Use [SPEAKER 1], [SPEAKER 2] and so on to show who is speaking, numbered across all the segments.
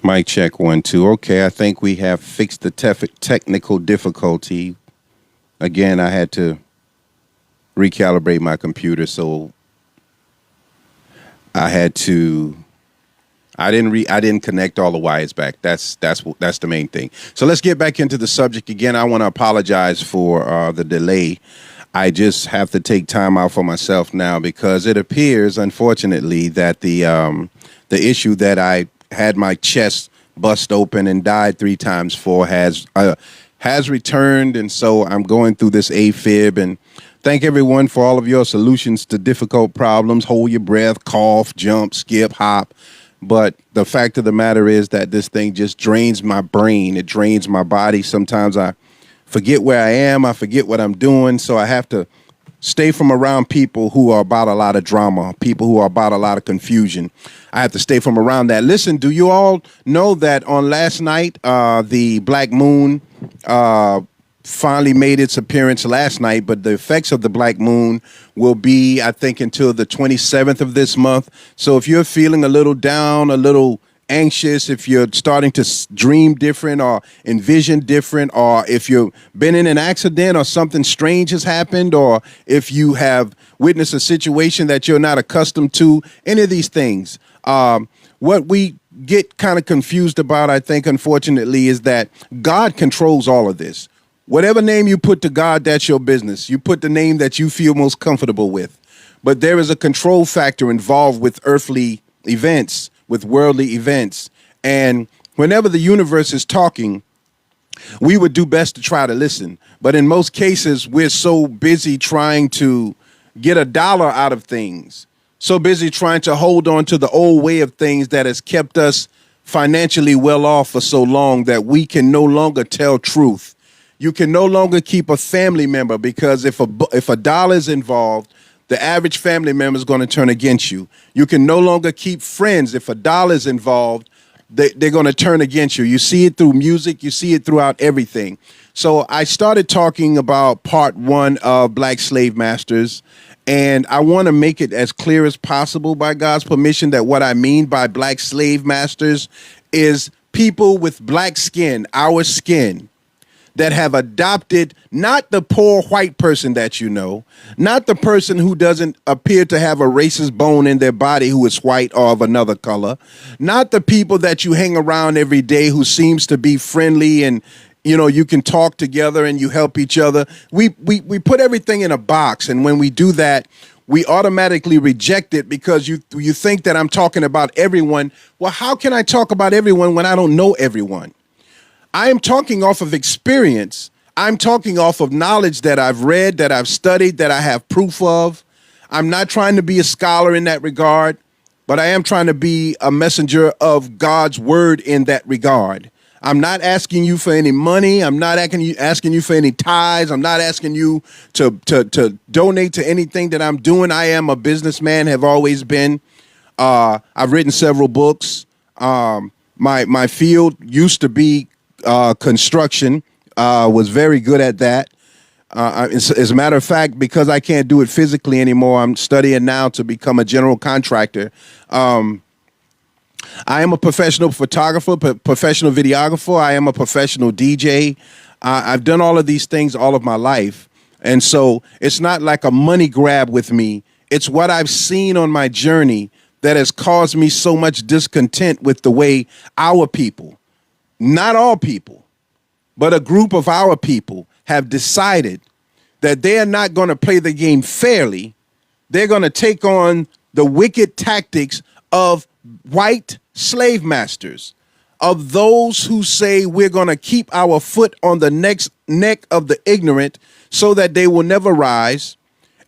[SPEAKER 1] Mic check 1 2. Okay, I think we have fixed the technical difficulty. Again, I had to recalibrate my computer, so I had to. I didn't connect all the wires back. That's the main thing. So let's get back into the subject again. I want to apologize for the delay. I just have to take time out for myself now because it appears, unfortunately, that the issue that I had my chest bust open and died 3 times for has returned, and so I'm going through this AFib. And thank everyone for all of your solutions to difficult problems. Hold your breath, cough, jump, skip, hop. But the fact of the matter is that this thing just drains my brain. It drains my body. Sometimes I forget where I am. I forget what I'm doing. So I have to stay from around people who are about a lot of drama, people who are about a lot of confusion. I have to stay from around that. Listen, do you all know that on last night, the Black Moon finally made its appearance last night, but the effects of the Black Moon will be, I think, until the 27th of this month. So if you're feeling a little down, a little anxious, if you're starting to dream different or envision different, or if you've been in an accident or something strange has happened, or if you have witnessed a situation that you're not accustomed to, any of these things, what we get kind of confused about, I think, unfortunately, is that God controls all of this. Whatever name you put to God, that's your business. You put the name that you feel most comfortable with. But there is a control factor involved with earthly events, with worldly events. And whenever the universe is talking, we would do best to try to listen. But in most cases, we're so busy trying to get a dollar out of things, so busy trying to hold on to the old way of things that has kept us financially well off for so long that we can no longer tell truth. You can no longer keep a family member because if a dollar is involved, the average family member is going to turn against you. You can no longer keep friends if a dollar is involved. They're going to turn against you. You see it through music. You see it throughout everything. So I started talking about part 1 of Black Slave Masters, and I want to make it as clear as possible, by God's permission, that what I mean by Black Slave Masters is people with black skin, our skin, that have adopted not the poor white person that you know, not the person who doesn't appear to have a racist bone in their body who is white or of another color, not the people that you hang around every day who seems to be friendly and, you know, you can talk together and you help each other. We put everything in a box, and when we do that, we automatically reject it because you think that I'm talking about everyone. Well, how can I talk about everyone when I don't know everyone? I am talking off of experience. I'm talking off of knowledge that I've read, that I've studied, that I have proof of. I'm not trying to be a scholar in that regard, but I am trying to be a messenger of God's word in that regard. I'm not asking you for any money. I'm not asking you for any tithes. I'm not asking you to donate to anything that I'm doing. I am a businessman, have always been. I've written several books. My field used to be construction, was very good at that. As a matter of fact, because I can't do it physically anymore, I'm studying now to become a general contractor. I am a professional photographer, professional videographer. I am a professional DJ. I've done all of these things all of my life. And so it's not like a money grab with me. It's what I've seen on my journey that has caused me so much discontent with the way our people, not all people, but a group of our people have decided that they are not going to play the game fairly. They're going to take on the wicked tactics of white slave masters, of those who say we're going to keep our foot on the neck of the ignorant so that they will never rise,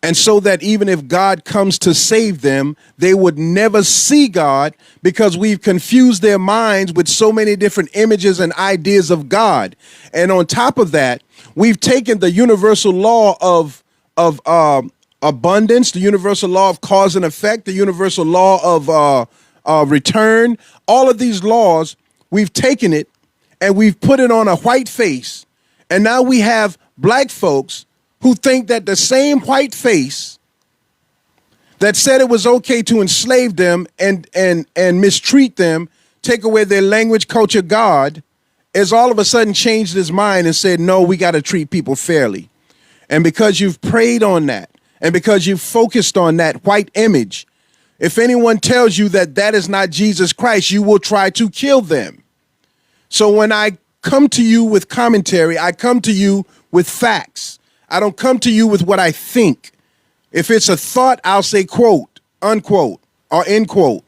[SPEAKER 1] and so that even if God comes to save them, they would never see God because we've confused their minds with so many different images and ideas of God. And on top of that, we've taken the universal law of abundance, the universal law of cause and effect, the universal law of return, all of these laws, we've taken it and we've put it on a white face. And now we have black folks who think that the same white face that said it was okay to enslave them and mistreat them take away their language, culture, God, has all of a sudden changed his mind and said, no, we got to treat people fairly. And because you've prayed on that, and because you've focused on that white image, if anyone tells you that that is not Jesus Christ, you will try to kill them. So when I come to you with commentary, I come to you with facts. I don't come to you with what I think. If it's a thought, I'll say quote, unquote, or end quote.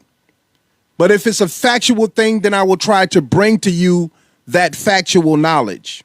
[SPEAKER 1] But if it's a factual thing, then I will try to bring to you that factual knowledge.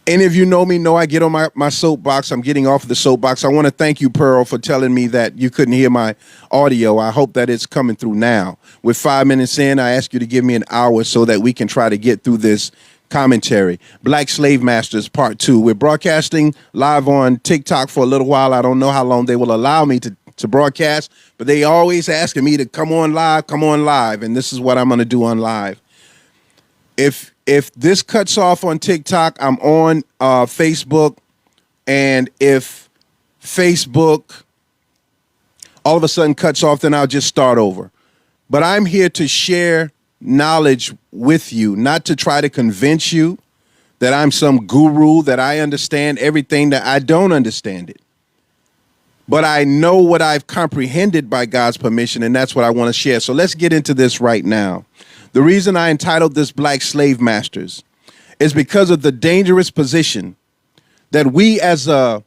[SPEAKER 1] Any of you know me, know I get on my soapbox. I'm getting off of the soapbox. I want to thank you, Pearl, for telling me that you couldn't hear my audio. I hope that it's coming through now. With 5 minutes in, I ask you to give me an hour so that we can try to get through this commentary. Black Slave Masters Part 2. We're broadcasting live on TikTok for a little while. I don't know how long they will allow me to broadcast, but they always asking me to come on live, and this is what I'm going to do on live. If this cuts off on TikTok, I'm on Facebook, and if Facebook all of a sudden cuts off, then I'll just start over. But I'm here to share knowledge with you, not to try to convince you that I'm some guru, that I understand everything, that I don't understand it. But I know what I've comprehended by God's permission, and that's what I want to share. So let's get into this right now. The reason I entitled this Black Slave Masters is because of the dangerous position that we as a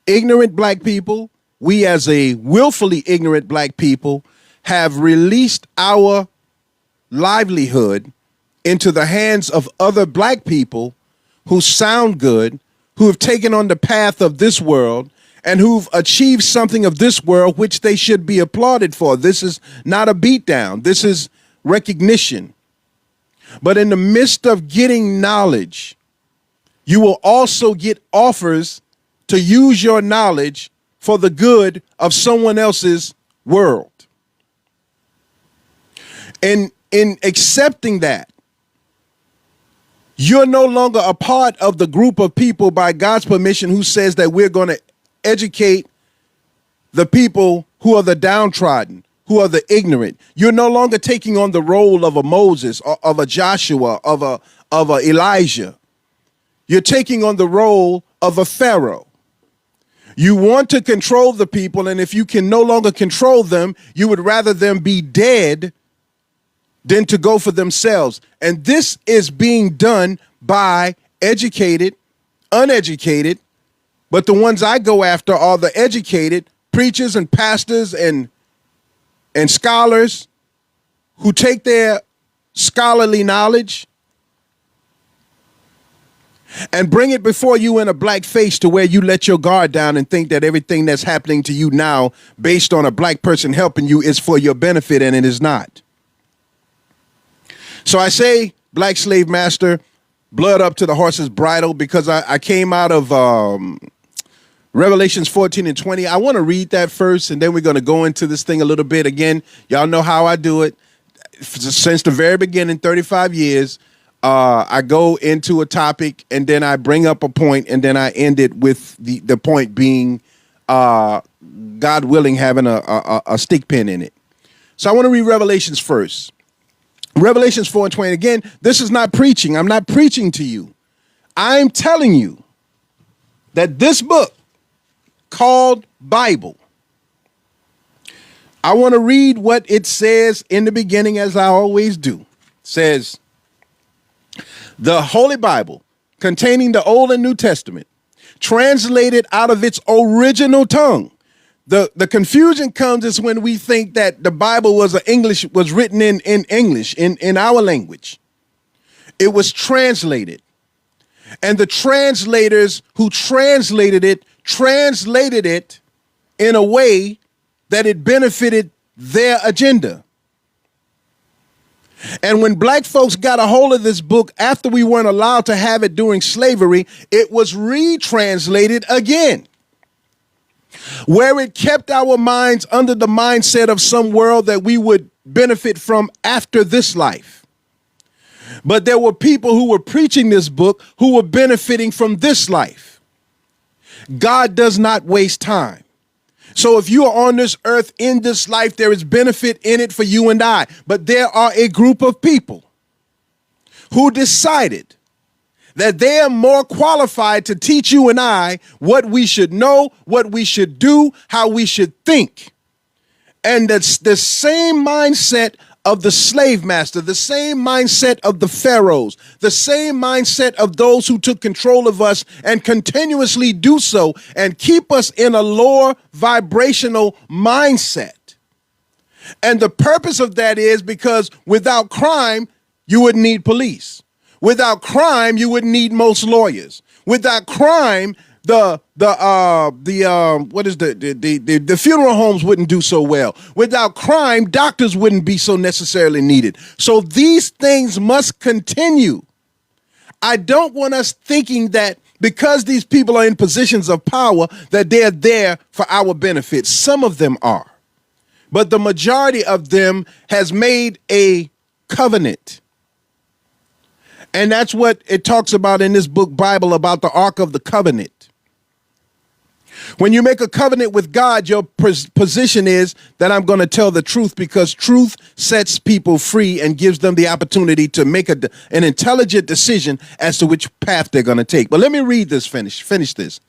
[SPEAKER 1] ignorant black people, we as a willfully ignorant black people have released our livelihood into the hands of other black people who sound good, who have taken on the path of this world, and who've achieved something of this world which they should be applauded for. This is not a beatdown. This is recognition. But in the midst of getting knowledge, you will also get offers to use your knowledge for the good of someone else's world. And in accepting that, you're no longer a part of the group of people by God's permission who says that we're going to educate the people who are the downtrodden, who are the ignorant. You're no longer taking on the role of a Moses, or of a Joshua, of a Elijah. You're taking on the role of a Pharaoh. You want to control the people, and if you can no longer control them, you would rather them be dead than to go for themselves. And this is being done by educated, uneducated, but the ones I go after are the educated preachers and pastors and scholars who take their scholarly knowledge and bring it before you in a black face to where you let your guard down and think that everything that's happening to you now based on a black person helping you is for your benefit, and it is not. So I say, Black Slave Master, blood up to the horse's bridle, because I came out of Revelations 14 and 20. I want to read that first, and then we're going to go into this thing a little bit. Again, y'all know how I do it. Since the very beginning, 35 years, I go into a topic, and then I bring up a point, and then I end it with the point being, God willing, having a stick pin in it. So I want to read Revelations first. Revelations 4 and 20. Again, this is not preaching. I'm not preaching to you. I'm telling you that this book called Bible, I want to read what it says in the beginning, as I always do. It says, the Holy Bible, containing the Old and New Testament, translated out of its original tongue. The confusion comes is when we think that the Bible was written in English, in our language. It was translated. And the translators who translated it in a way that it benefited their agenda. And when black folks got a hold of this book after we weren't allowed to have it during slavery, it was retranslated again, where it kept our minds under the mindset of some world that we would benefit from after this life. But there were people who were preaching this book who were benefiting from this life. God does not waste time. So if you are on this earth in this life, there is benefit in it for you and I. But there are a group of people who decided that they are more qualified to teach you and I what we should know, what we should do, how we should think. And that's the same mindset of the slave master, the same mindset of the pharaohs, the same mindset of those who took control of us and continuously do so and keep us in a lower vibrational mindset. And the purpose of that is because without crime, you wouldn't need police. Without crime, you wouldn't need most lawyers. Without crime, the funeral homes wouldn't do so well. Without crime, doctors wouldn't be so necessarily needed. So these things must continue. I don't want us thinking that because these people are in positions of power that they're there for our benefit. Some of them are, but the majority of them has made a covenant. And that's what it talks about in this book, Bible, about the Ark of the Covenant. When you make a covenant with God, your position is that I'm going to tell the truth because truth sets people free and gives them the opportunity to make an intelligent decision as to which path they're going to take. But let me read this, finish this.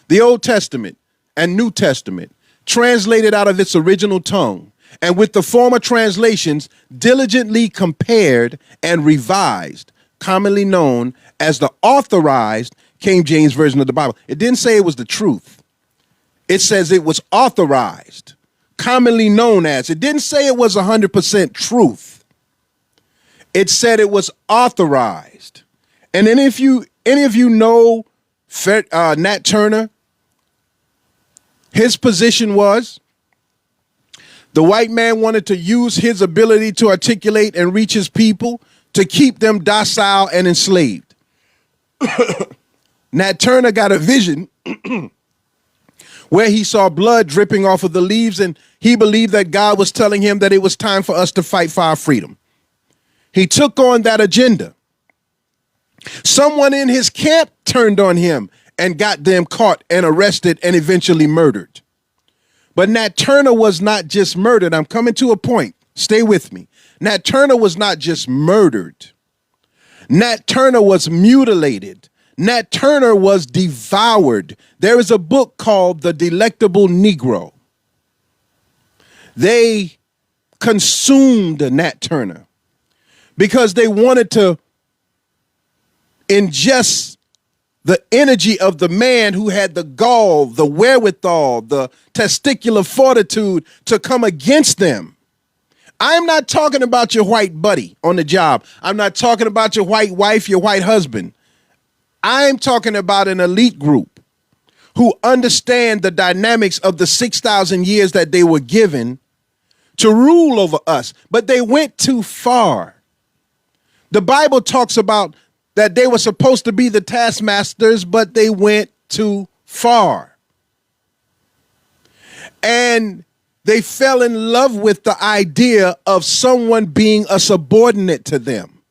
[SPEAKER 1] The Old Testament and New Testament, translated out of its original tongue, and with the former translations, diligently compared and revised, commonly known as the Authorized King James Version of the Bible. It didn't say it was the truth. It says it was authorized, commonly known as. It didn't say it was 100% truth. It said it was authorized. And then if any of you know Nat Turner, his position was the white man wanted to use his ability to articulate and reach his people to keep them docile and enslaved. Nat Turner got a vision where he saw blood dripping off of the leaves, and he believed that God was telling him that it was time for us to fight for our freedom. He took on that agenda. Someone in his camp turned on him and got them caught and arrested and eventually murdered. But Nat Turner was not just murdered. I'm coming to a point. Stay with me. Nat Turner was not just murdered. Nat Turner was mutilated. Nat Turner was devoured. There is a book called The Delectable Negro. They consumed Nat Turner because they wanted to ingest the energy of the man who had the gall, the wherewithal, the testicular fortitude to come against them. I'm not talking about your white buddy on the job. I'm not talking about your white wife, your white husband. I'm talking about an elite group who understand the dynamics of the 6,000 years that they were given to rule over us, but they went too far. The Bible talks about that they were supposed to be the taskmasters, but they went too far. And they fell in love with the idea of someone being a subordinate to them.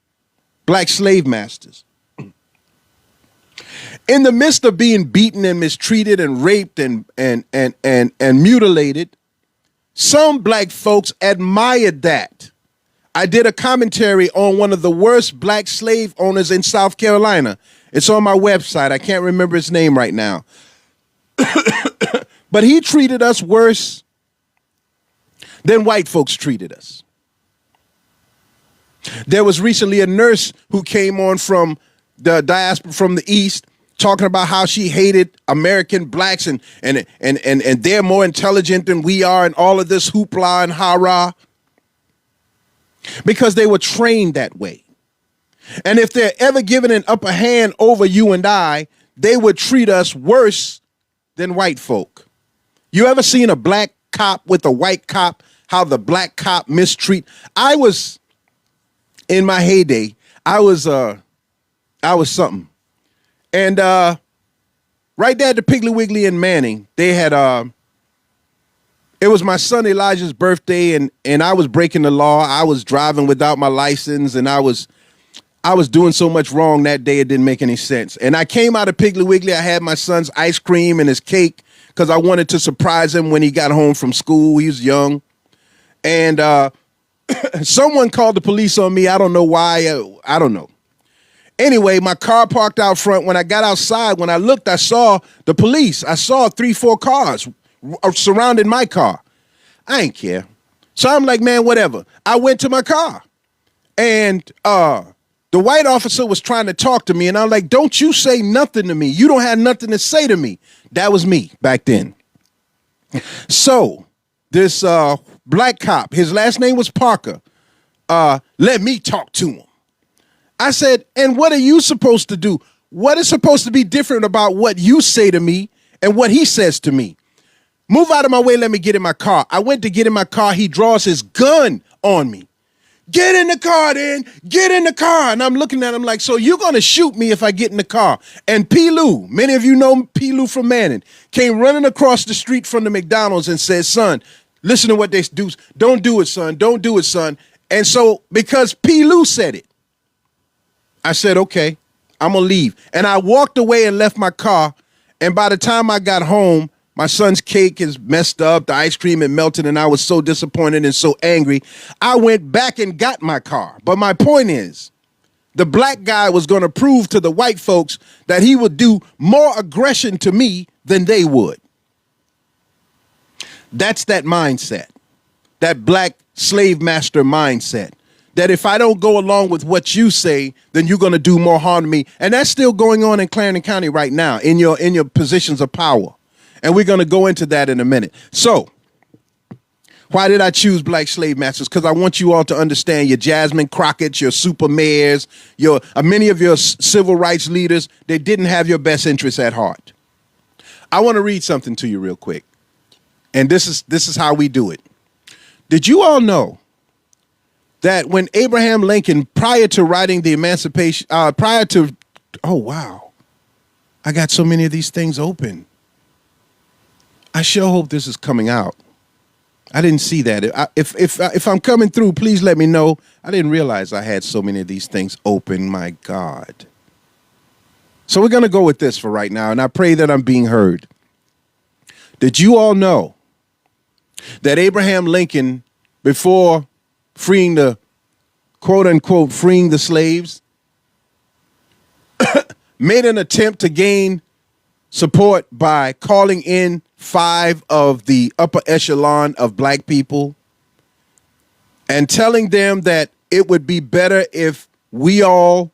[SPEAKER 1] Black slave masters. In the midst of being beaten and mistreated and raped and mutilated, some black folks admired that. I did a commentary on one of the worst black slave owners in South Carolina. It's on my website. I can't remember his name right now. But he treated us worse than white folks treated us. There was recently a nurse who came on from the diaspora from the East, talking about how she hated American blacks and they're more intelligent than we are and all of this hoopla and ha-rah. Because they were trained that way. And if they're ever given an upper hand over you and I, they would treat us worse than white folk. You ever seen a black cop with a white cop, how the black cop mistreat? I was, in my heyday, I was something. And right there at the Piggly Wiggly in Manning, they had it was my son Elijah's birthday, and I was breaking the law. I was driving without my license, and I was doing so much wrong that day it didn't make any sense. And I came out of Piggly Wiggly. I had my son's ice cream and his cake because I wanted to surprise him when he got home from school. He was young. And someone called the police on me. I don't know why. I don't know. Anyway, my car parked out front. When I got outside, when I looked, I saw the police. I saw 3-4 cars surrounding my car. I ain't care. So I'm like, man, whatever. I went to my car. And the white officer was trying to talk to me. And I'm like, don't you say nothing to me. You don't have nothing to say to me. That was me back then. So this black cop, his last name was Parker, let me talk to him. I said, and what are you supposed to do? What is supposed to be different about what you say to me and what he says to me? Move out of my way, let me get in my car. I went to get in my car. He draws his gun on me. Get in the car, then. Get in the car. And I'm looking at him like, so you're going to shoot me if I get in the car. And P. Lou, many of you know P. Lou from Manning, came running across the street from the McDonald's and said, son, listen to what they do. Don't do it, son. Don't do it, son. And so because P. Lou said it, I said, okay, I'm going to leave. And I walked away and left my car. And by the time I got home, my son's cake is messed up. The ice cream had melted, and I was so disappointed and so angry. I went back and got my car. But my point is, the black guy was going to prove to the white folks that he would do more aggression to me than they would. That's that mindset, that black slave master mindset, that if I don't go along with what you say, then you're going to do more harm to me. And that's still going on in Clarendon County right now in your positions of power. And we're going to go into that in a minute. So why did I choose black slave masters? Because I want you all to understand your Jasmine Crockett's, your super mayors, many of your civil rights leaders, they didn't have your best interests at heart. I want to read something to you real quick. And this is how we do it. Did you all know that when Abraham Lincoln, prior to writing the Emancipation, oh, wow, I got so many of these things open. I sure hope this is coming out. I didn't see that. If I'm coming through, please let me know. I didn't realize I had so many of these things open. My God. So we're going to go with this for right now, and I pray that I'm being heard. Did you all know that Abraham Lincoln, before freeing the, quote unquote, freeing the slaves, made an attempt to gain support by calling in 5 of the upper echelon of black people and telling them that it would be better if we all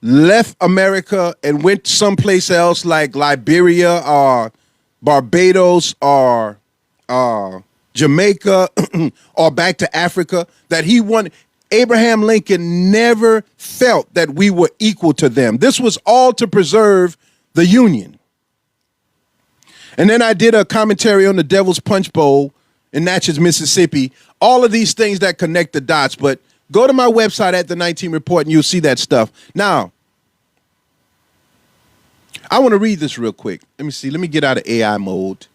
[SPEAKER 1] left America and went someplace else like Liberia or Barbados or Jamaica or back to Africa, that he wanted. Abraham Lincoln never felt that we were equal to them. This was all to preserve the Union. And then I did a commentary on the Devil's Punch Bowl in Natchez, Mississippi. All of these things that connect the dots. But go to my website at the 19 Report and you'll see that stuff. Now, I want to read this real quick. Let me see. Let me get out of AI mode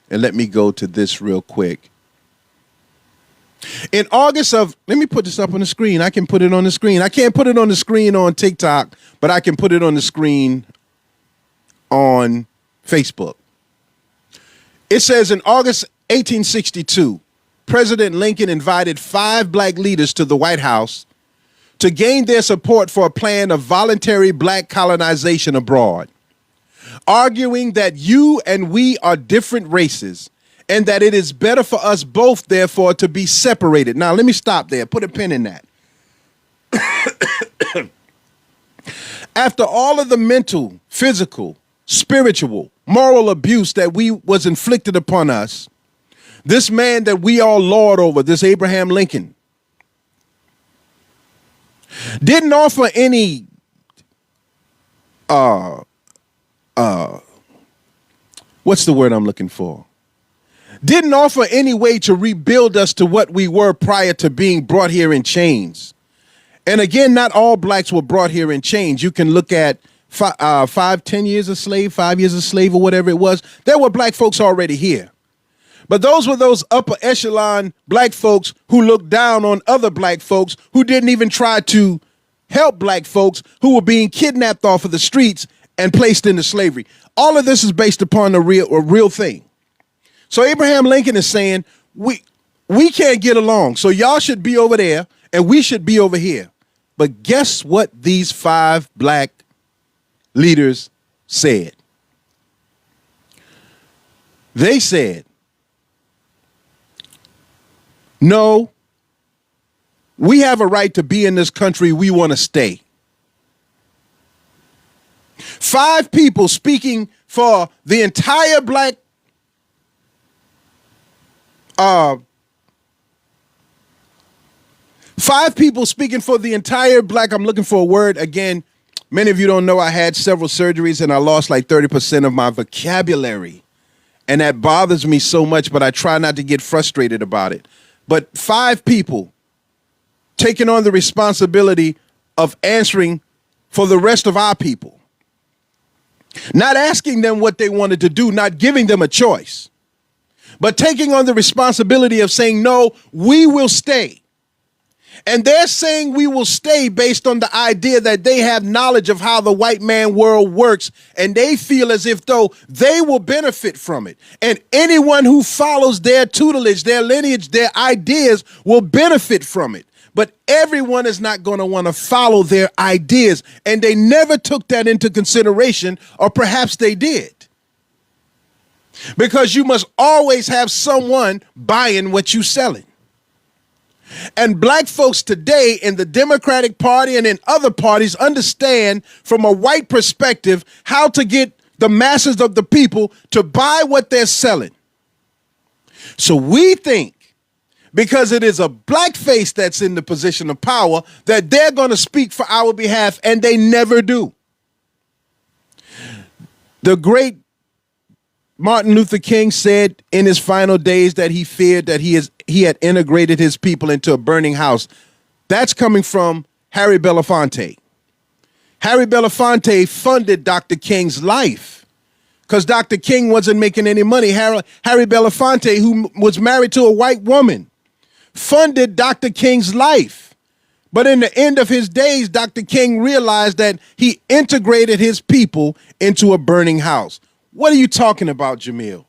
[SPEAKER 1] and let me go to this real quick. In August of, let me put this up on the screen. I can put it on the screen. I can't put it on the screen on TikTok, but I can put it on the screen on Facebook. It says in August 1862, President Lincoln invited 5 black leaders to the White House to gain their support for a plan of voluntary black colonization abroad, arguing that you and we are different races and that it is better for us both, therefore, to be separated. Now, let me stop there. Put a pin in that. After all of the mental, physical, spiritual, moral abuse that was inflicted upon us, this man that we all lord over, this Abraham Lincoln, didn't offer any what's the word I'm looking for? Didn't offer any way to rebuild us to what we were prior to being brought here in chains. And again, not all blacks were brought here in chains. You can look at 10 years a slave, 5 years a slave, or whatever it was. There were black folks already here. But those were those upper echelon black folks who looked down on other black folks who didn't even try to help black folks who were being kidnapped off of the streets and placed into slavery. All of this is based upon a real thing. So Abraham Lincoln is saying, we can't get along. So y'all should be over there and we should be over here. But guess what these 5 black leaders said? They said, no, we have a right to be in this country. We want to stay. 5 people speaking for the entire black 5 people speaking for the entire black. I'm looking for a word again. Many of you don't know I had several surgeries and I lost like 30% of my vocabulary. And that bothers me so much, but I try not to get frustrated about it. But 5 people taking on the responsibility of answering for the rest of our people. Not asking them what they wanted to do, not giving them a choice, but taking on the responsibility of saying, no, we will stay. And they're saying we will stay based on the idea that they have knowledge of how the white man world works, and they feel as if though they will benefit from it. And anyone who follows their tutelage, their lineage, their ideas will benefit from it. But everyone is not going to want to follow their ideas, and they never took that into consideration, or perhaps they did. Because you must always have someone buying what you're selling. And black folks today in the Democratic Party and in other parties understand from a white perspective how to get the masses of the people to buy what they're selling. So we think because it is a black face that's in the position of power that they're going to speak for our behalf, and they never do. The great Martin Luther King said in his final days that he feared that he had integrated his people into a burning house. That's coming from Harry Belafonte. Harry Belafonte funded Dr. King's life because Dr. King wasn't making any money. Harry Belafonte, who was married to a white woman, funded Dr. King's life. But in the end of his days, Dr. King realized that he integrated his people into a burning house. What are you talking about, Jamil?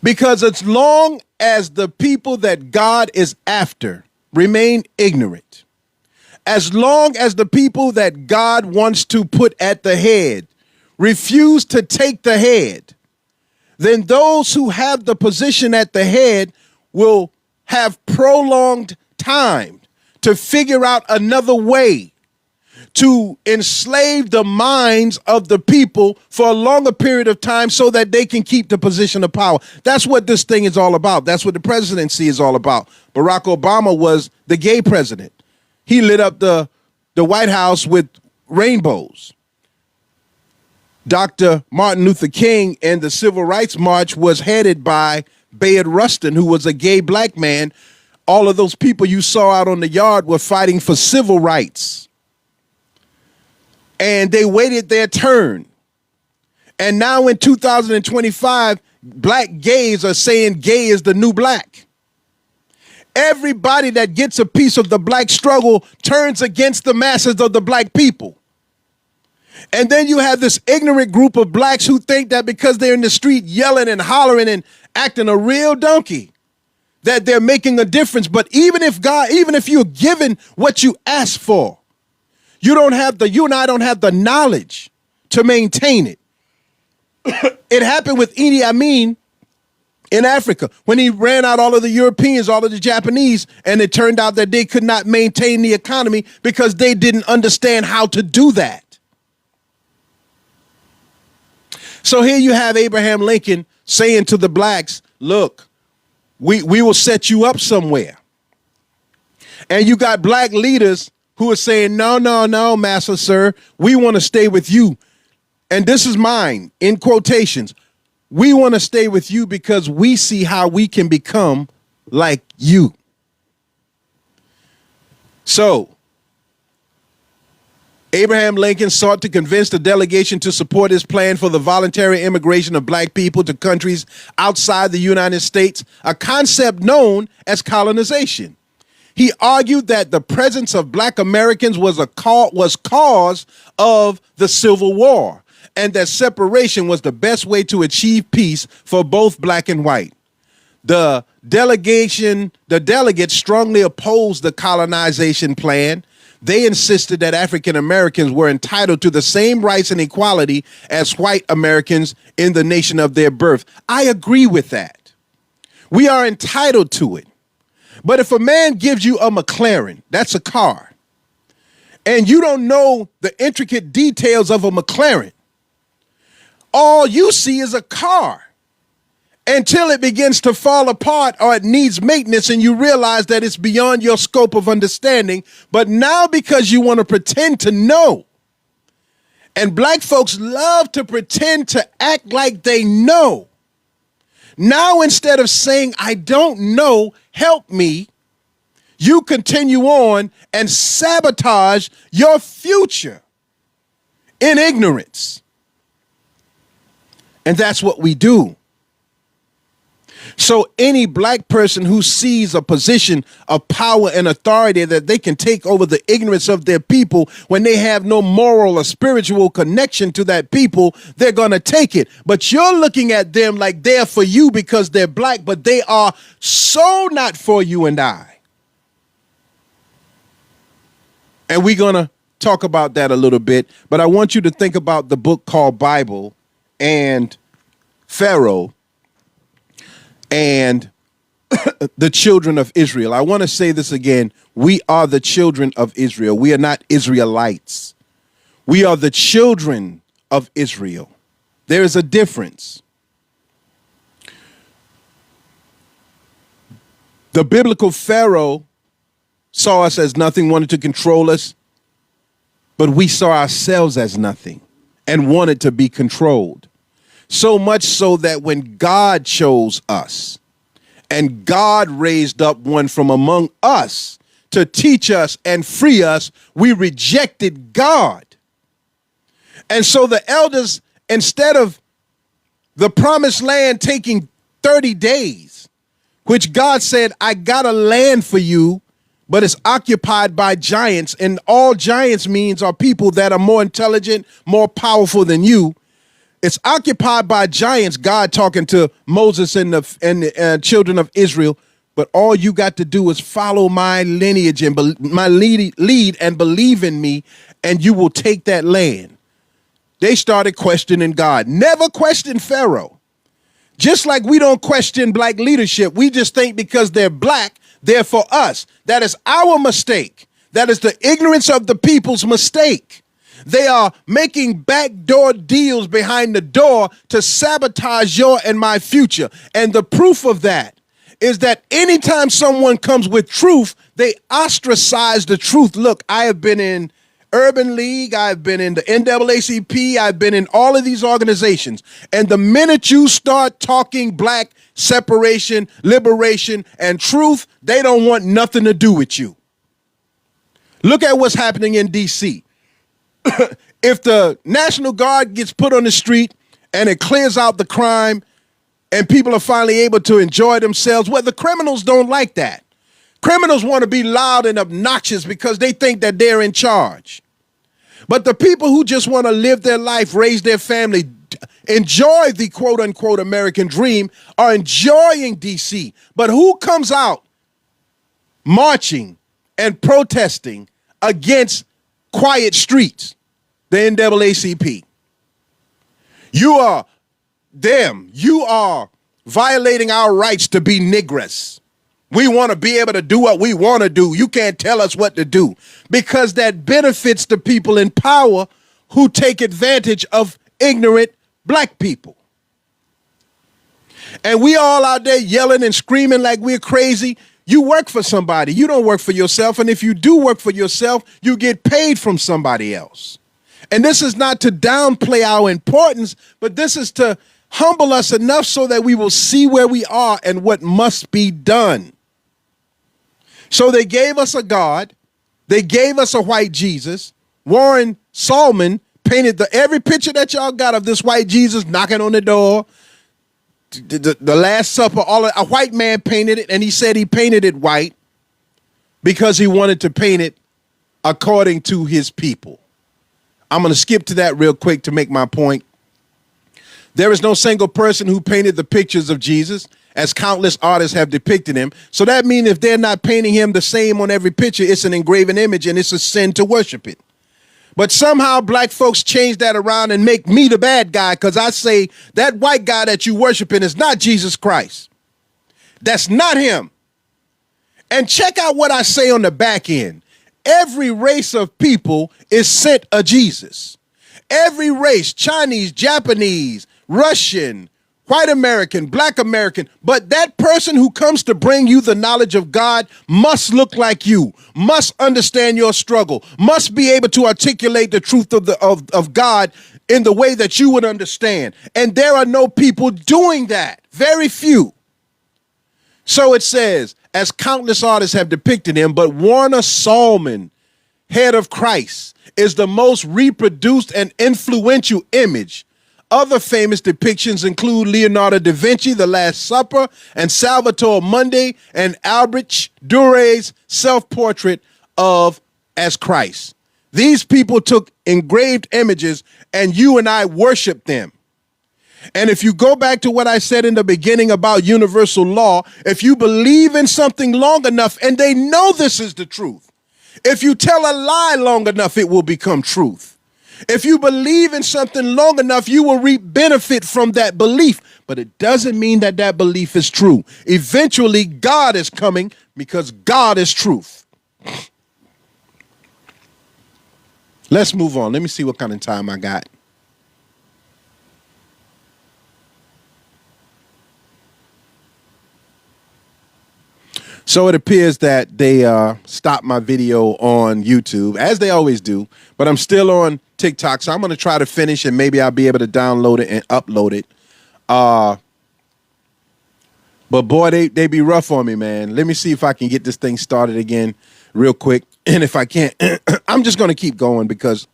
[SPEAKER 1] Because as long as the people that God is after remain ignorant, as long as the people that God wants to put at the head refuse to take the head, then those who have the position at the head will have prolonged time to figure out another way to enslave the minds of the people for a longer period of time so that they can keep the position of power. That's what this thing is all about. That's what the presidency is all about. Barack Obama was the gay president. He lit up the White House with rainbows. Dr. Martin Luther King and the Civil Rights March was headed by Bayard Rustin, who was a gay black man. All of those people you saw out on the yard were fighting for civil rights. And they waited their turn. And now in 2025, black gays are saying gay is the new black. Everybody that gets a piece of the black struggle turns against the masses of the black people. And then you have this ignorant group of blacks who think that because they're in the street yelling and hollering and acting a real donkey, that they're making a difference. But even if you're given what you ask for, you and I don't have the knowledge to maintain it. It happened with Idi Amin in Africa when he ran out all of the Europeans, all of the Japanese, and it turned out that they could not maintain the economy because they didn't understand how to do that. So here you have Abraham Lincoln saying to the blacks, look, we will set you up somewhere. And you got black leaders who are saying, no, master, sir, we want to stay with you. And this is mine, in quotations. We want to stay with you because we see how we can become like you. So, Abraham Lincoln sought to convince the delegation to support his plan for the voluntary immigration of black people to countries outside the United States, a concept known as colonization. He argued that the presence of black Americans was cause of the Civil War, and that separation was the best way to achieve peace for both black and white. The delegates strongly opposed the colonization plan. They insisted that African Americans were entitled to the same rights and equality as white Americans in the nation of their birth. I agree with that. We are entitled to it. But if a man gives you a McLaren, that's a car, and you don't know the intricate details of a McLaren, all you see is a car until it begins to fall apart or it needs maintenance and you realize that it's beyond your scope of understanding. But now, because you want to pretend to know, and black folks love to pretend to act like they know, now instead of saying, I don't know, help me, you continue on and sabotage your future in ignorance. And that's what we do. So any black person who sees a position of power and authority that they can take over the ignorance of their people when they have no moral or spiritual connection to that people, they're going to take it. But you're looking at them like they're for you because they're black, but they are so not for you and I. And we're going to talk about that a little bit, but I want you to think about the book called Bible and Pharaoh and the children of Israel. I want to say this again. We are the children of Israel. We are not Israelites. We are the children of Israel. There is a difference. The biblical Pharaoh saw us as nothing, wanted to control us, but we saw ourselves as nothing and wanted to be controlled. So much so that when God chose us and God raised up one from among us to teach us and free us, we rejected God. And so the elders, instead of the promised land taking 30 days, which God said, I got a land for you, but it's occupied by giants, and all giants means are people that are more intelligent, more powerful than you. It's occupied by giants, God talking to Moses and the children of Israel. But all you got to do is follow my lineage and my lead and believe in me, and you will take that land. They started questioning God. Never question Pharaoh. Just like we don't question black leadership. We just think because they're black, they're for us. That is our mistake. That is the ignorance of the people's mistake. They are making backdoor deals behind the door to sabotage your and my future. And the proof of that is that anytime someone comes with truth, they ostracize the truth. Look, I have been in Urban League, I've been in the NAACP, I've been in all of these organizations. And the minute you start talking black separation, liberation, and truth, they don't want nothing to do with you. Look at what's happening in D.C. If the National Guard gets put on the street and it clears out the crime and people are finally able to enjoy themselves, well, the criminals don't like that. Criminals want to be loud and obnoxious because they think that they're in charge. But the people who just want to live their life, raise their family, enjoy the quote unquote American dream are enjoying DC. But who comes out marching and protesting against quiet streets? The NAACP. You are them. You are violating our rights to be niggers. We want to be able to do what we want to do. You can't tell us what to do, because that benefits the people in power who take advantage of ignorant black people. And we all out there yelling and screaming like we're crazy. You work for somebody. You don't work for yourself. And if you do work for yourself, you get paid from somebody else. And this is not to downplay our importance, but this is to humble us enough so that we will see where we are and what must be done. So they gave us a God. They gave us a white Jesus. Warren Salmon painted every picture that y'all got of this white Jesus knocking on the door. The Last Supper, a white man painted it, and he said he painted it white. because he wanted to paint it according to his people. I'm going to skip to that real quick to make my point. There is no single person who painted the pictures of Jesus, as countless artists have depicted him. So that means if they're not painting him the same on every picture, it's an engraven image and it's a sin to worship it. But somehow black folks change that around and make me the bad guy because I say that white guy that you worshiping is not Jesus Christ. That's not him. And check out what I say on the back end. Every race of people is sent a Jesus. Every race, Chinese, Japanese, Russian, white American, black American, but that person who comes to bring you the knowledge of God must look like you, must understand your struggle, must be able to articulate the truth of God in the way that you would understand. And there are no people doing that, very few. So it says, as countless artists have depicted him, but Warner Sallman, head of Christ, is the most reproduced and influential image. Other famous depictions include Leonardo da Vinci, The Last Supper, and Salvator Mundi and Albrecht Dürer's self-portrait of as Christ. These people took engraved images and you and I worship them. And if you go back to what I said in the beginning about universal law, if you believe in something long enough and they know this is the truth, if you tell a lie long enough, it will become truth. If you believe in something long enough, you will reap benefit from that belief. But it doesn't mean that that belief is true. Eventually, God is coming because God is truth. Let's move on. Let me see what kind of time I got. So it appears that they stopped my video on YouTube, as they always do, but I'm still on TikTok, so I'm going to try to finish, and maybe I'll be able to download it and upload it. But boy, they be rough on me, man. Let me see if I can get this thing started again real quick, and if I can't, I'm just going to keep going because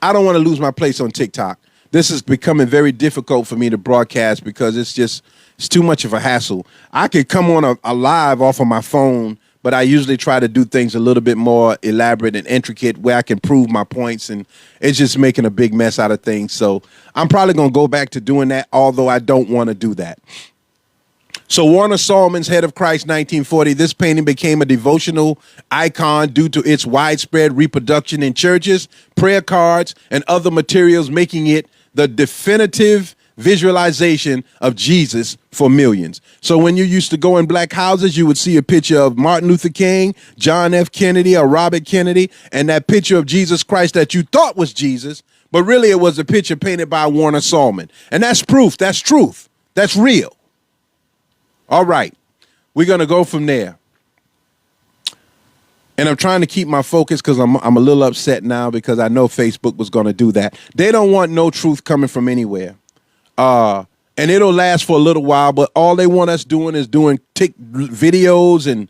[SPEAKER 1] I don't want to lose my place on TikTok. This is becoming very difficult for me to broadcast because it's too much of a hassle. I could come on a live off of my phone, but I usually try to do things a little bit more elaborate and intricate where I can prove my points, and it's just making a big mess out of things. So I'm probably going to go back to doing that, although I don't want to do that. So Warner Sallman's Head of Christ, 1940, this painting became a devotional icon due to its widespread reproduction in churches, prayer cards, and other materials, making it the definitive visualization of Jesus for millions. So when you used to go in black houses, you would see a picture of Martin Luther King, John F. Kennedy, or Robert Kennedy, and that picture of Jesus Christ that you thought was Jesus, but really it was a picture painted by Warner Sallman. And that's proof. That's truth. That's real. All right. We're going to go from there. And I'm trying to keep my focus because I'm a little upset now because I know Facebook was going to do that. They don't want no truth coming from anywhere. And it'll last for a little while, but all they want us doing is doing videos and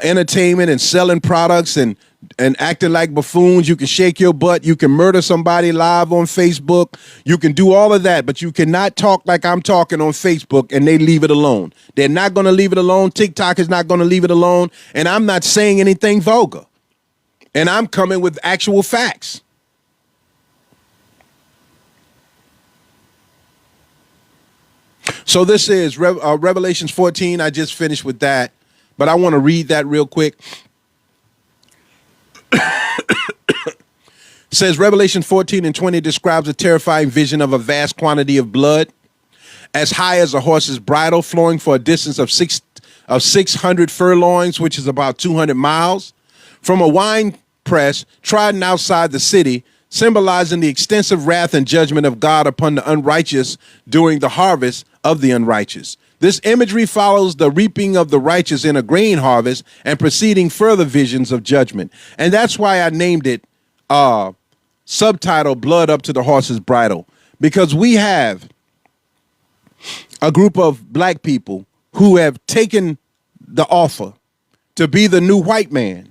[SPEAKER 1] entertainment and selling products and acting like buffoons. You can shake your butt. You can murder somebody live on Facebook. You can do all of that, but you cannot talk like I'm talking on Facebook and they leave it alone. They're not going to leave it alone. TikTok is not going to leave it alone. And I'm not saying anything vulgar. And I'm coming with actual facts. So this is Revelations 14. I just finished with that, but I want to read that real quick. It says Revelation 14 and 20 describes a terrifying vision of a vast quantity of blood as high as a horse's bridle, flowing for a distance of 600 furlongs, which is about 200 miles, from a wine press trodden outside the city, symbolizing the extensive wrath and judgment of God upon the unrighteous during the harvest of the unrighteous. This imagery follows the reaping of the righteous in a grain harvest and preceding further visions of judgment. And that's why I named it subtitle Blood Up to the Horse's Bridle, because we have a group of black people who have taken the offer to be the new white man.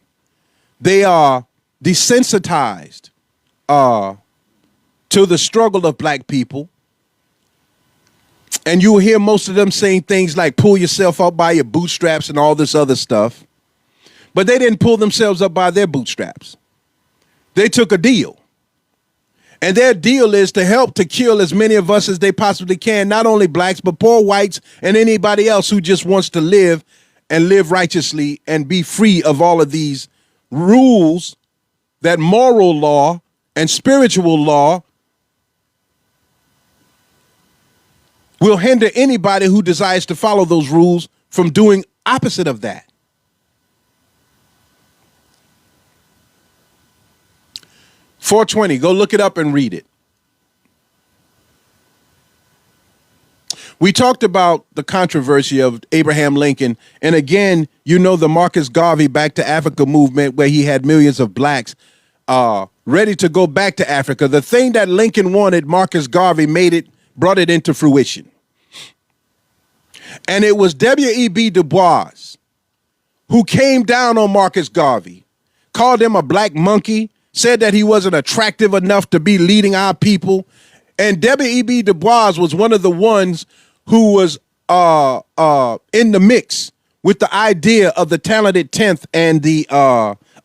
[SPEAKER 1] They are desensitized to the struggle of black people. And you will hear most of them saying things like pull yourself up by your bootstraps and all this other stuff. But they didn't pull themselves up by their bootstraps. They took a deal. And their deal is to help to kill as many of us as they possibly can, not only blacks, but poor whites and anybody else who just wants to live and live righteously and be free of all of these rules that moral law and spiritual law will hinder anybody who desires to follow those rules from doing opposite of that. .420, go look it up and read it. We talked about the controversy of Abraham Lincoln, and again, you know the Marcus Garvey Back to Africa movement, where he had millions of blacks ready to go back to Africa. The thing that Lincoln wanted, Marcus Garvey brought it into fruition. And it was W.E.B. Du Bois who came down on Marcus Garvey, called him a black monkey, said that he wasn't attractive enough to be leading our people. And W.E.B. Du Bois was one of the ones who was in the mix with the idea of the talented 10th and the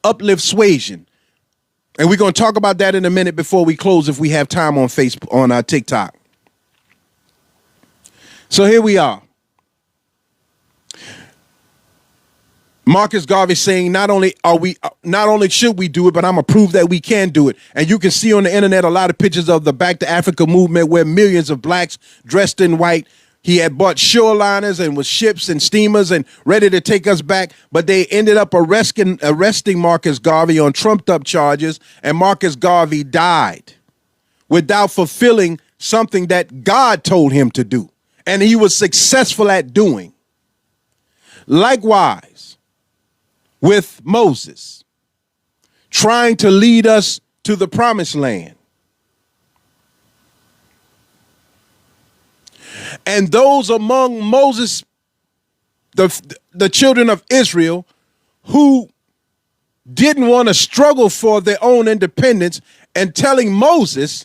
[SPEAKER 1] uplift suasion. And we're going to talk about that in a minute before we close if we have time on Facebook, on our TikTok. So here we are. Marcus Garvey saying not only should we do it, but I'm gonna prove that we can do it. And you can see on the internet a lot of pictures of the Back to Africa movement where millions of blacks dressed in white. He had bought shoreliners and with ships and steamers and ready to take us back, but they ended up arresting Marcus Garvey on trumped up charges, and Marcus Garvey died without fulfilling something that God told him to do, and he was successful at doing. Likewise, with Moses trying to lead us to the promised land. And those among Moses, the children of Israel, who didn't want to struggle for their own independence, and telling Moses,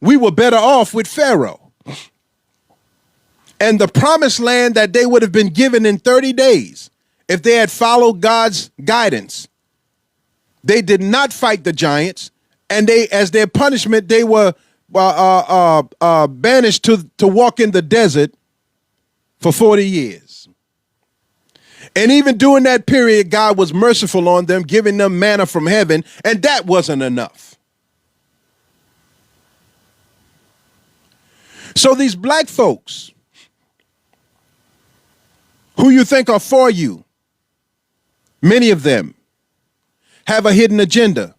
[SPEAKER 1] we were better off with Pharaoh. And the promised land that they would have been given in 30 days. If they had followed God's guidance. They did not fight the giants, and they, as their punishment, they were banished to walk in the desert for 40 years. And even during that period, God was merciful on them, giving them manna from heaven, and that wasn't enough. So these black folks, who you think are for you, many of them have a hidden agenda.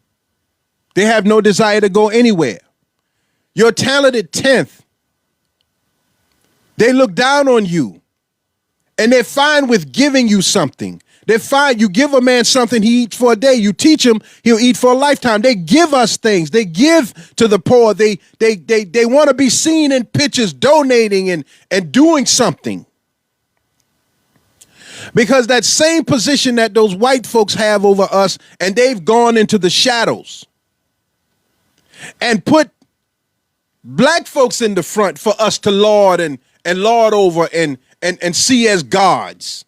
[SPEAKER 1] They have no desire to go anywhere. Your talented 10th, they look down on you, and they're fine with giving you something. They're fine. You give a man something, he eats for a day. You teach him, he'll eat for a lifetime. They give us things. They give to the poor. They want to be seen in pictures, donating and doing something. Because that same position that those white folks have over us, and they've gone into the shadows and put black folks in the front for us to lord and lord over and see as gods.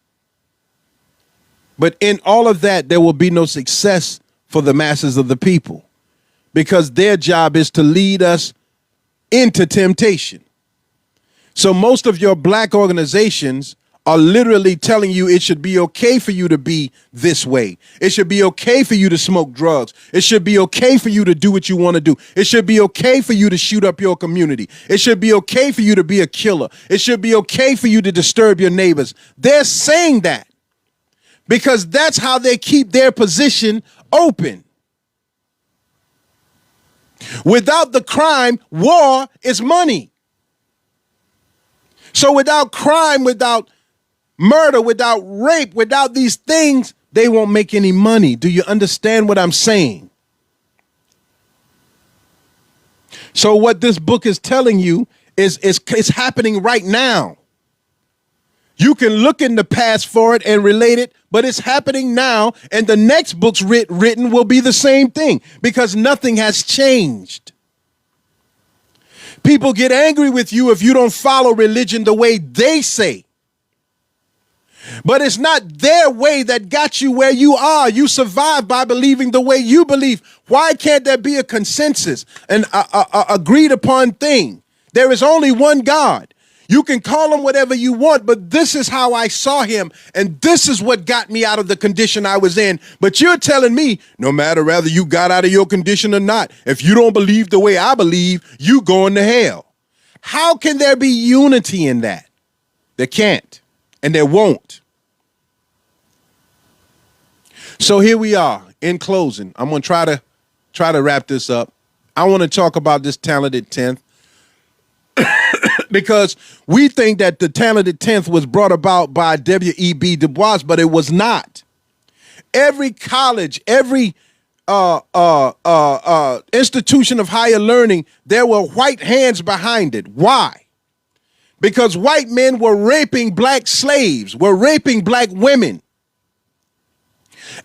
[SPEAKER 1] But in all of that, there will be no success for the masses of the people, because their job is to lead us into temptation. So most of your black organizations are literally telling you it should be okay for you to be this way. It should be okay for you to smoke drugs. It should be okay for you to do what you want to do. It should be okay for you to shoot up your community. It should be okay for you to be a killer. It should be okay for you to disturb your neighbors. They're saying that because that's how they keep their position open. Without the crime, war is money. So without crime, without murder, without rape, without these things, they won't make any money. Do you understand what I'm saying? So what this book is telling you is happening right now. You can look in the past for it and relate it, but it's happening now, and the next books written will be the same thing because nothing has changed. People get angry with you if you don't follow religion the way they say. But it's not their way that got you where you are. You survived by believing the way you believe. Why can't there be a consensus, an agreed upon thing? There is only one God. You can call him whatever you want, but this is how I saw him, and this is what got me out of the condition I was in. But you're telling me, no matter whether you got out of your condition or not, if you don't believe the way I believe, you going to hell. How can there be unity in that? There can't, and there won't. So here we are. In closing, I'm going to try to wrap this up. I want to talk about this talented 10th. Because we think that the talented 10th was brought about by W.E.B. Du Bois, but it was not. Every college, every institution of higher learning, there were white hands behind it. Why? Because white men were raping black slaves, were raping black women,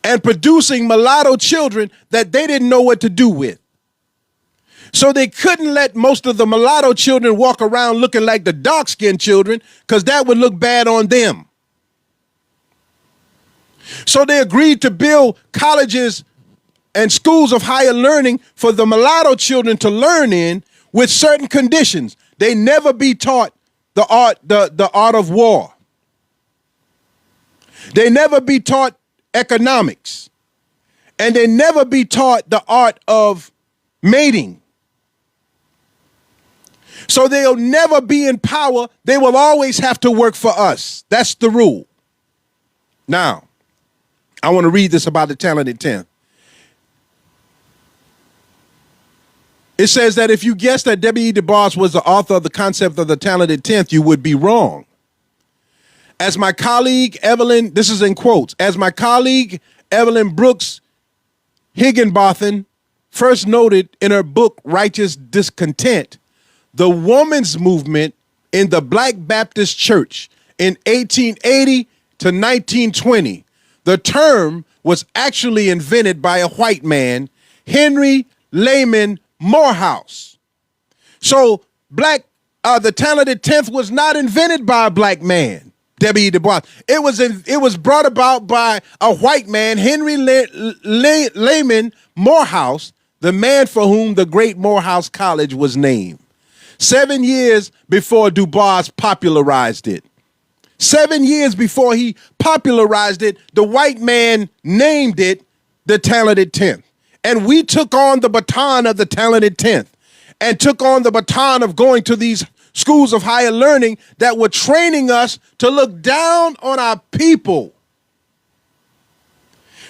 [SPEAKER 1] and producing mulatto children that they didn't know what to do with. So they couldn't let most of the mulatto children walk around looking like the dark-skinned children, because that would look bad on them. So they agreed to build colleges and schools of higher learning for the mulatto children to learn in, with certain conditions. They never be taught the art of war. They never be taught economics. And they never be taught the art of mating. So they'll never be in power. They will always have to work for us. That's the rule. Now, I want to read this about the talented 10th. It says that if you guessed that W.E. Du Bois was the author of the concept of the talented 10th, you would be wrong. As my colleague Evelyn, this is in quotes, as my colleague Evelyn Brooks Higginbotham first noted in her book, Righteous Discontent, the woman's movement in the Black Baptist Church in 1880 to 1920. The term was actually invented by a white man, Henry Lyman Morehouse. So the talented 10th was not invented by a black man, W.E. Du Bois. It was brought about by a white man, Henry Lyman Morehouse, the man for whom the great Morehouse College was named. 7 years before Du Bois popularized it. 7 years before he popularized it, the white man named it the talented 10th. And we took on the baton of the talented 10th and took on the baton of going to these schools of higher learning that were training us to look down on our people.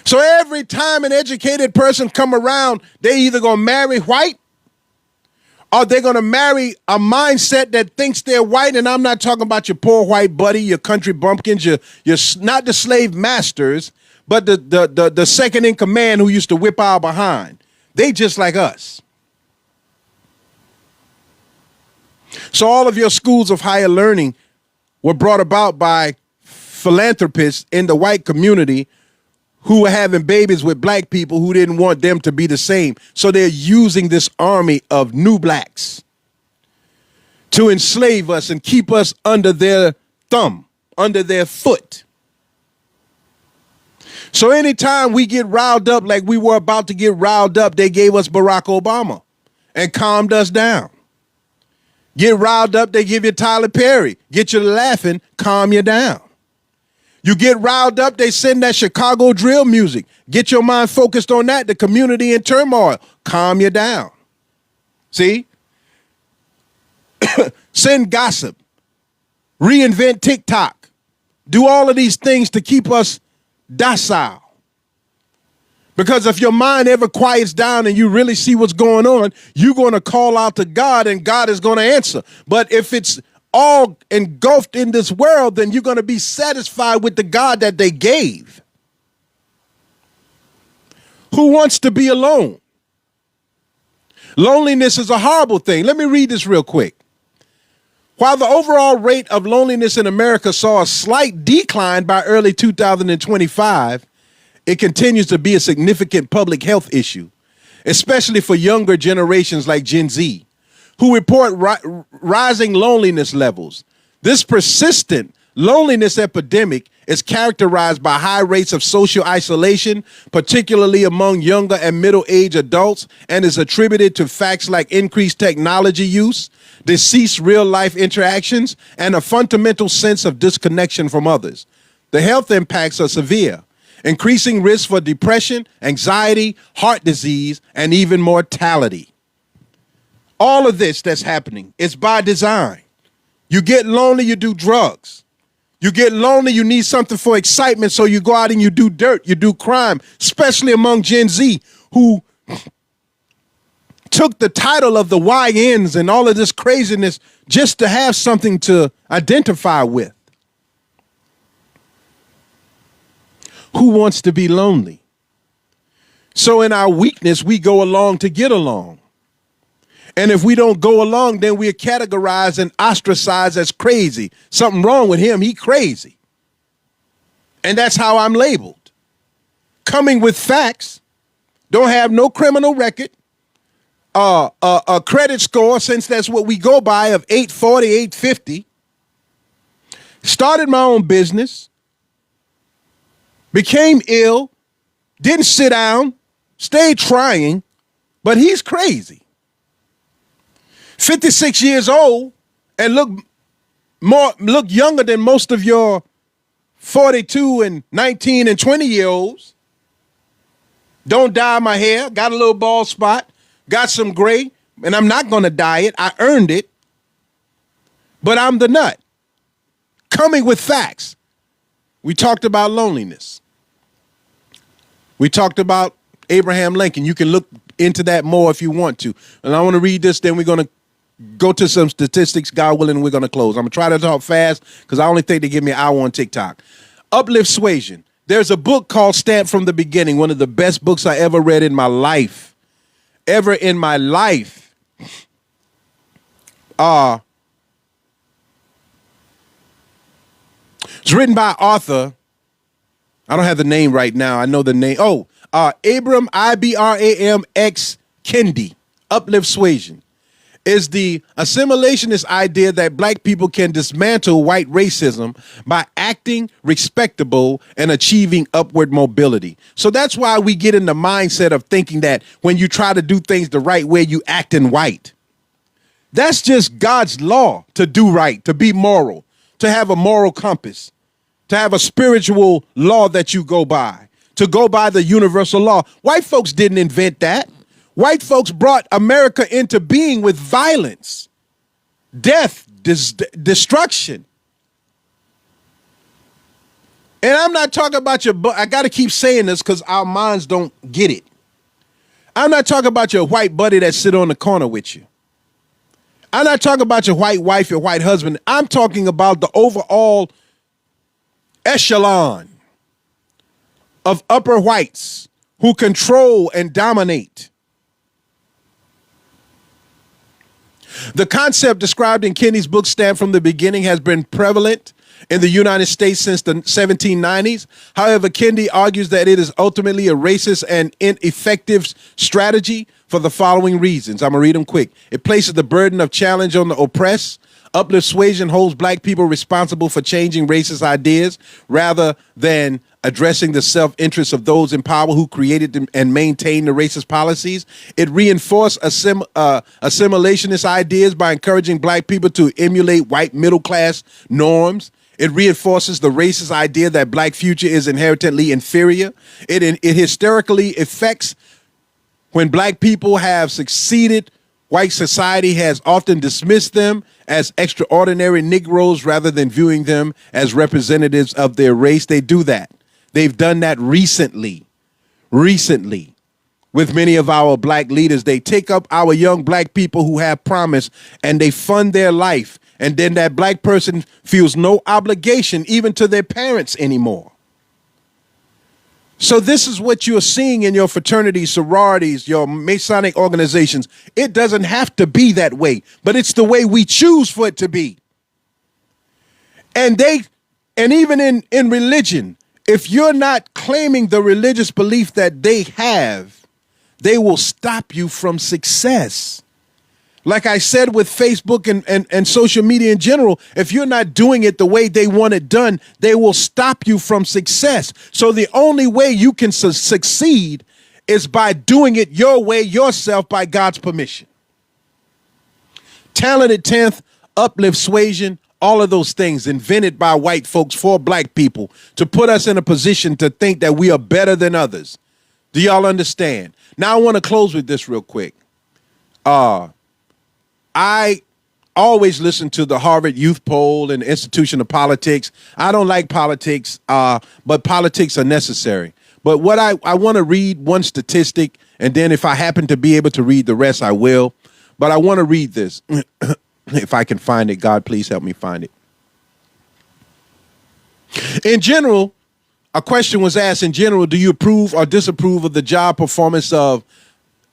[SPEAKER 1] So every time an educated person come around, they either gonna marry white or they're going to marry a mindset that thinks they're white. And I'm not talking about your poor white buddy, your country bumpkins, you're not the slave masters, but the second in command who used to whip our behind. They just like us. So all of your schools of higher learning were brought about by philanthropists in the white community who were having babies with black people who didn't want them to be the same. So they're using this army of new blacks to enslave us and keep us under their thumb, under their foot. So anytime we get riled up like we were about to get riled up, they gave us Barack Obama and calmed us down. Get riled up, they give you Tyler Perry. Get you laughing, calm you down. You get riled up, they send that Chicago drill music. Get your mind focused on that, the community in turmoil. Calm you down. See? Send gossip. Reinvent TikTok. Do all of these things to keep us docile. Because if your mind ever quiets down and you really see what's going on, you're going to call out to God and God is going to answer. But if it's all engulfed in this world, then you're going to be satisfied with the God that they gave. Who wants to be alone? Loneliness is a horrible thing. Let me read this real quick. While the overall rate of loneliness in America saw a slight decline by early 2025, it continues to be a significant public health issue, especially for younger generations like Gen Z, who report rising loneliness levels. This persistent loneliness epidemic is characterized by high rates of social isolation, particularly among younger and middle-aged adults, and is attributed to facts like increased technology use, deceased real-life interactions, and a fundamental sense of disconnection from others. The health impacts are severe, increasing risk for depression, anxiety, heart disease, and even mortality. All of this that's happening is by design. You get lonely, you do drugs. You get lonely, you need something for excitement, so you go out and you do dirt, you do crime, especially among Gen Z, who took the title of the YNs and all of this craziness just to have something to identify with. Who wants to be lonely? So in our weakness, we go along to get along. And if we don't go along, then we're categorized and ostracized as crazy. Something wrong with him, he crazy. And that's how I'm labeled. Coming with facts, don't have no criminal record, a credit score, since that's what we go by, of 840, 850. Started my own business, became ill, didn't sit down, stayed trying, but he's crazy. 56 years old and look younger than most of your 42 and 19 and 20-year-olds. Don't dye my hair, got a little bald spot, got some gray, and I'm not going to dye it. I earned it. But I'm the nut. Coming with facts. We talked about loneliness. We talked about Abraham Lincoln. You can look into that more if you want to. And I want to read this, then we're going to go to some statistics, God willing, and we're going to close. I'm going to try to talk fast because I only think they give me an hour on TikTok. Uplift Suasion. There's a book called Stamped from the Beginning, one of the best books I ever read in my life. Ever in my life. It's written by author. I don't have the name right now. I know the name. Abram, Ibram X. Kendi. Uplift Suasion is the assimilationist idea that black people can dismantle white racism by acting respectable and achieving upward mobility. So that's why we get in the mindset of thinking that when you try to do things the right way, you act in white. That's just God's law to do right, to be moral, to have a moral compass, to have a spiritual law that you go by, to go by the universal law. White folks didn't invent that. White folks brought America into being with violence, death, destruction. And I'm not talking about I got to keep saying this because our minds don't get it. I'm not talking about your white buddy that sit on the corner with you. I'm not talking about your white wife, your white husband. I'm talking about the overall echelon of upper whites who control and dominate. The concept described in Kenny's book, Stamped from the Beginning, has been prevalent in the United States since the 1790s. However, Kendi argues that it is ultimately a racist and ineffective strategy for the following reasons. I'm going to read them quick. It places the burden of challenge on the oppressed. Uplift Suasion holds black people responsible for changing racist ideas rather than addressing the self-interest of those in power who created and maintained the racist policies. It reinforced assimilationist ideas by encouraging black people to emulate white middle-class norms. It reinforces the racist idea that black future is inherently inferior. It hysterically affects when black people have succeeded. White society has often dismissed them as extraordinary Negroes rather than viewing them as representatives of their race. They do that. They've done that recently with many of our black leaders. They take up our young black people who have promise and they fund their life. And then that black person feels no obligation even to their parents anymore. So this is what you're seeing in your fraternities, sororities, your Masonic organizations. It doesn't have to be that way, but it's the way we choose for it to be. And even in religion, if you're not claiming the religious belief that they have, they will stop you from success. Like I said with Facebook and social media in general, if you're not doing it the way they want it done, they will stop you from success. So the only way you can succeed is by doing it your way, yourself, by God's permission. Talented 10th, uplift, suasion, all of those things invented by white folks for black people to put us in a position to think that we are better than others. Do y'all understand? Now I want to close with this real quick. I always listen to the Harvard Youth Poll and the Institution of Politics. I don't like politics, but politics are necessary. But what I want to read one statistic, and then if I happen to be able to read the rest, I will. But I want to read this. If I can find it, God, please help me find it. In general, a question was asked, in general, do you approve or disapprove of the job performance of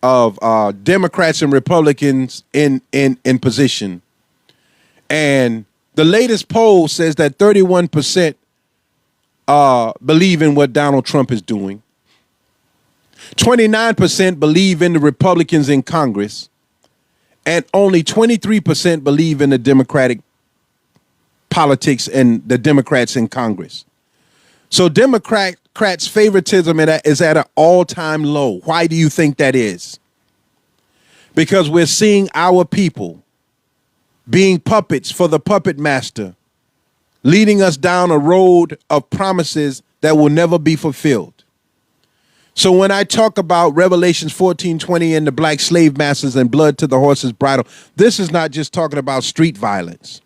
[SPEAKER 1] Democrats and Republicans in position? And the latest poll says that 31% believe in what Donald Trump is doing. 29% believe in the Republicans in Congress. And only 23% believe in the Democratic politics and the Democrats in Congress. So Democrats' favoritism is at an all-time low. Why do you think that is? Because we're seeing our people being puppets for the puppet master, leading us down a road of promises that will never be fulfilled. So when I talk about Revelations 14:20 and the black slave masters and blood to the horse's bridle, this is not just talking about street violence.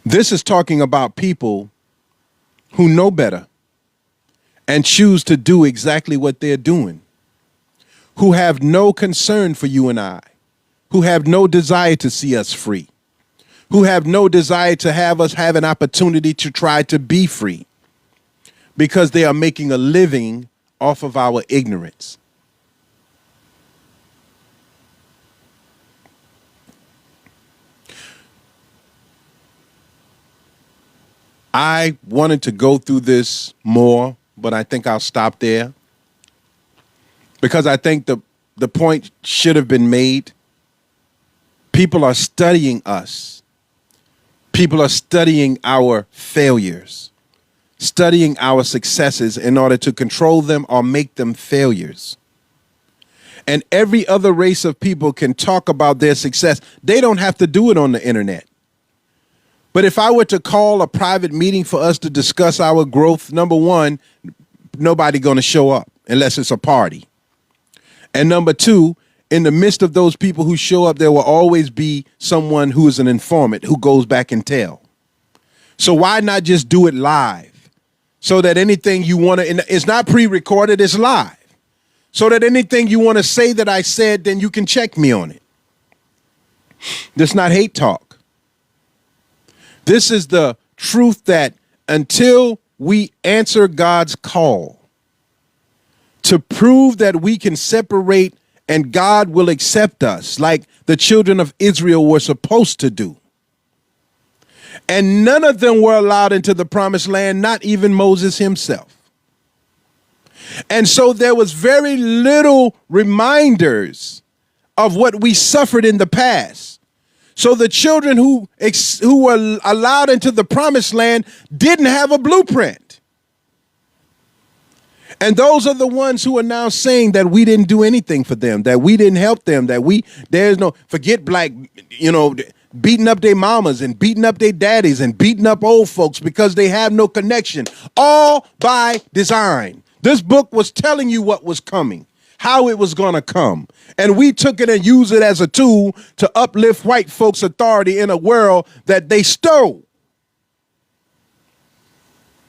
[SPEAKER 1] This is talking about people who know better and choose to do exactly what they're doing, who have no concern for you and I, who have no desire to see us free, who have no desire to have us have an opportunity to try to be free, because they are making a living off of our ignorance. I wanted to go through this more, but I think I'll stop there, because I think the point should have been made. People are studying us. People are studying our failures, studying our successes in order to control them or make them failures. And every other race of people can talk about their success. They don't have to do it on the internet. But if I were to call a private meeting for us to discuss our growth, number one, nobody going to show up unless it's a party. And number two, in the midst of those people who show up, there will always be someone who is an informant who goes back and tell. So why not just do it live? So that anything you want to, it's not pre-recorded, it's live. So that anything you want to say that I said, then you can check me on it. This is not hate talk. This is the truth that until we answer God's call to prove that we can separate and God will accept us like the children of Israel were supposed to do. And none of them were allowed into the promised land, not even Moses himself. And so there was very little reminders of what we suffered in the past. So the children who were allowed into the promised land didn't have a blueprint. And those are the ones who are now saying that we didn't do anything for them, that we didn't help them, that there's no, forget black, beating up their mamas and beating up their daddies and beating up old folks because they have no connection, all by design. This book was telling you what was coming, how it was going to come. And we took it and used it as a tool to uplift white folks' authority in a world that they stole.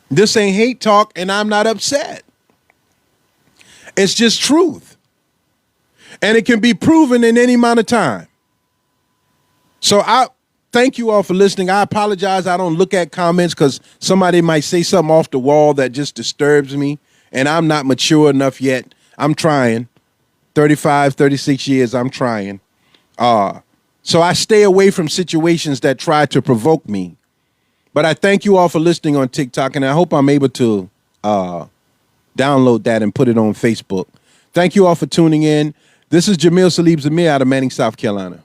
[SPEAKER 1] This ain't hate talk, and I'm not upset. It's just truth. And it can be proven in any amount of time. So I thank you all for listening. I apologize. I don't look at comments because somebody might say something off the wall that just disturbs me. And I'm not mature enough yet. I'm trying. 35, 36 years, I'm trying. So I stay away from situations that try to provoke me. But I thank you all for listening on TikTok, and I hope I'm able to download that and put it on Facebook. Thank you all for tuning in. This is Jamil Salib Zamir out of Manning, South Carolina.